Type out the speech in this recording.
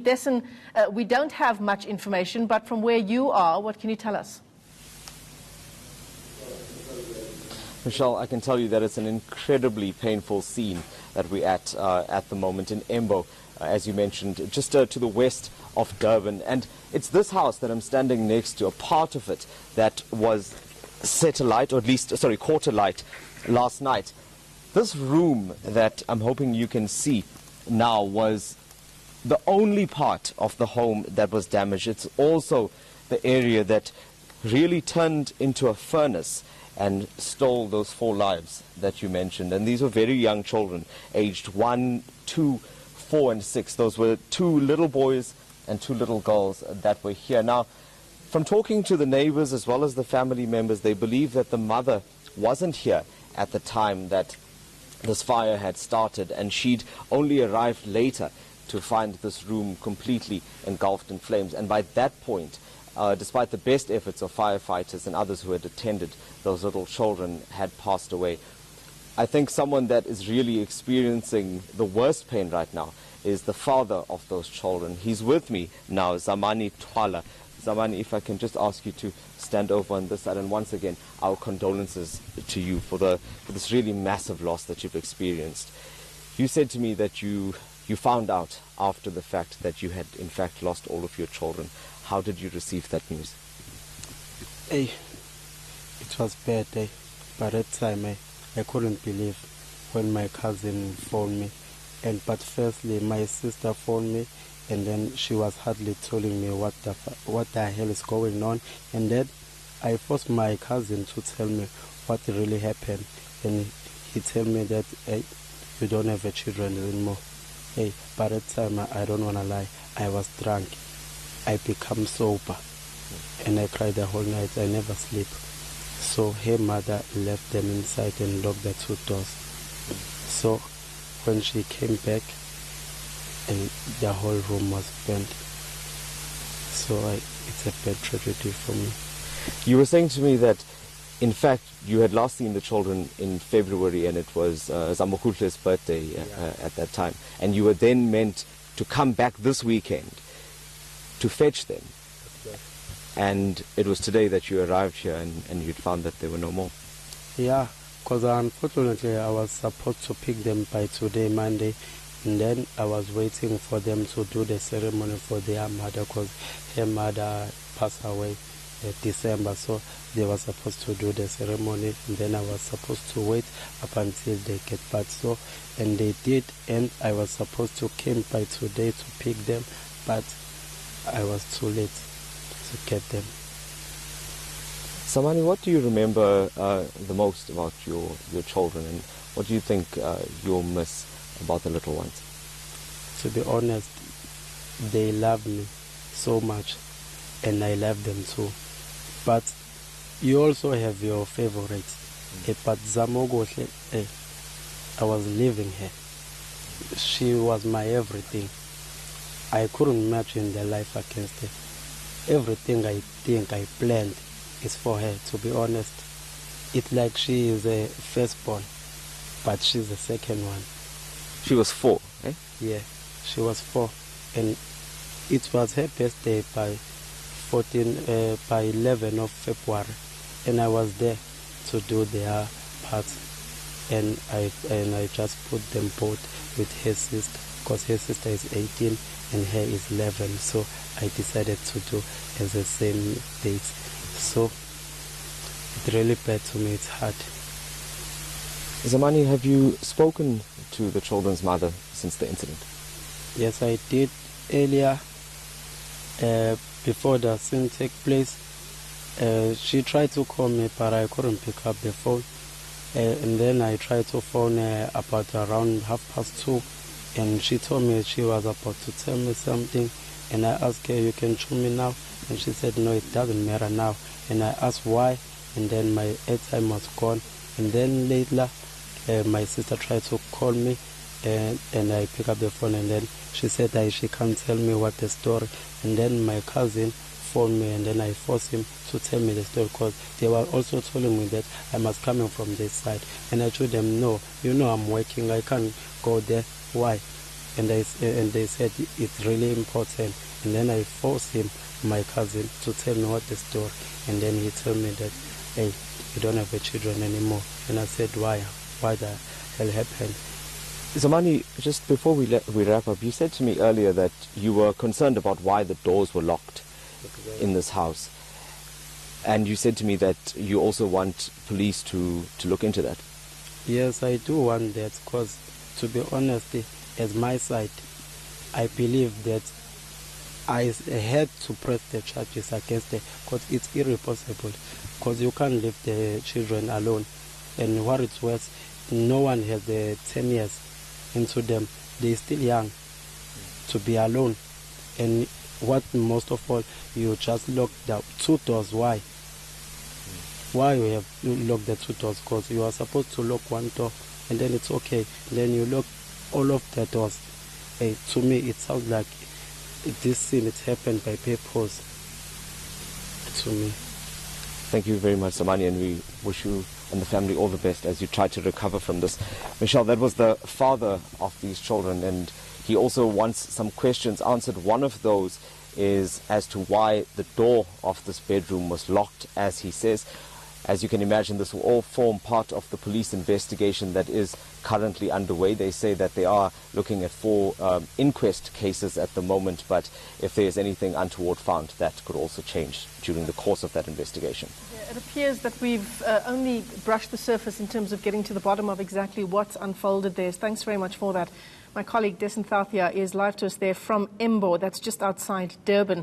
Dessen, we don't have much information, but from where you are, what can you tell us? Michelle, I can tell you that it's an incredibly painful scene that we're at the moment in Embo, as you mentioned, just to the west of Durban. And it's this house that I'm standing next to, a part of it that was set alight, or at least, caught alight last night. This room that I'm hoping you can see now was the only part of the home that was damaged. It's also the area that really turned into a furnace and stole those 4 lives that you mentioned. And these were very young children, aged 1, 2, 4 and 6. Those were 2 little boys and 2 little girls that were here. Now, from talking to the neighbors as well as the family members, they believe that the mother wasn't here at the time that this fire had started, and she'd only arrived later to find this room completely engulfed in flames. And by that point, despite the best efforts of firefighters and others who had attended, those little children had passed away. I think someone that is really experiencing the worst pain right now is the father of those children. He's with me now, Zamani Twala. Zamani, if I can just ask you to stand over on this side, and once again, our condolences to you for this really massive loss that you've experienced. You said to me that you found out after the fact that you had in fact lost all of your children. How did you receive that news? Hey, it was bad day. By that time, I couldn't believe when my cousin phoned me. But firstly, my sister phoned me, and then she was hardly telling me what the hell is going on. And then I forced my cousin to tell me what really happened. And he told me that, hey, you don't have a children anymore. Hey, by that time, I don't want to lie, I was drunk. I become sober, and I cried the whole night. I never sleep. So her mother left them inside and locked the 2 doors. So when she came back, and the whole room was burnt. So it's a bad tragedy for me. You were saying to me that, in fact, you had last seen the children in February, and it was Zamokutle's birthday at that time. And you were then meant to come back this weekend to fetch them. And it was today that you arrived here and you'd found that there were no more. Yeah, because unfortunately I was supposed to pick them by today, Monday. And then I was waiting for them to do the ceremony for their mother, because her mother passed away in December. So they were supposed to do the ceremony, and then I was supposed to wait up until they get back. So, and they did, and I was supposed to come by today to pick them, but I was too late to get them. Samani, what do you remember the most about your children, and what do you think you'll miss about the little ones? To be honest, they love me so much, and I love them too. But you also have your favorites. But Zamogohle, I was leaving her. She was my everything. I couldn't imagine the life against her. Everything I think I planned is for her, to be honest. It's like she is a firstborn, but she's the second one. She was 4, eh? Yeah, she was 4. And it was her birthday by 11 of February. And I was there to do their part. And I just put them both with her sister, because her sister is 18 and her is 11. So I decided to do as the same dates. So it's really bad to me, it's hard. Zamani, have you spoken to the children's mother since the incident? Yes, I did earlier, before the scene took place. She tried to call me, but I couldn't pick up the phone. And then I tried to phone her about around 2:30, and she told me she was about to tell me something. And I asked her, you can show me now? And she said, no, it doesn't matter now. And I asked why, and then my airtime was gone. And then later, my sister tried to call me, and I picked up the phone, and then she said that she can't tell me what the story. And then my cousin phoned me, and then I forced him to tell me the story, because they were also telling me that I must come in from this side. And I told them, no, you know I'm working, I can't go there. Why? and they said it's really important. And then I forced him, my cousin, to tell me what the story. And then he told me that, hey, you don't have children anymore. And I said, why? Why that hell happened? Zamani, just before we wrap up, you said to me earlier that you were concerned about why the doors were locked in this house. And you said to me that you also want police to look into that. Yes, I do want that, because to be honest, as my side, I believe that I had to press the charges against them, because it's irresponsible, because you can't leave the children alone. And what it's worse, no one has 10 years into them. They're still young to be alone. And what most of all, you just lock the 2 doors. Why? Why you have locked the 2 doors? Because you are supposed to lock 1 door and then it's okay. Then you lock all of the doors. To me, it sounds like this scene, it happened by purpose. To me. Thank you very much, Zamani, and we wish you and the family all the best as you try to recover from this. Michelle, that was the father of these children, and he also wants some questions answered. One of those is as to why the door of this bedroom was locked, as he says. As you can imagine, this will all form part of the police investigation that is currently underway. They say that they are looking at 4 inquest cases at the moment, but if there is anything untoward found, that could also change during the course of that investigation. Yeah, it appears that we've only brushed the surface in terms of getting to the bottom of exactly what's unfolded there. Thanks very much for that. My colleague Desan Thathia is live to us there from Embo, that's just outside Durban.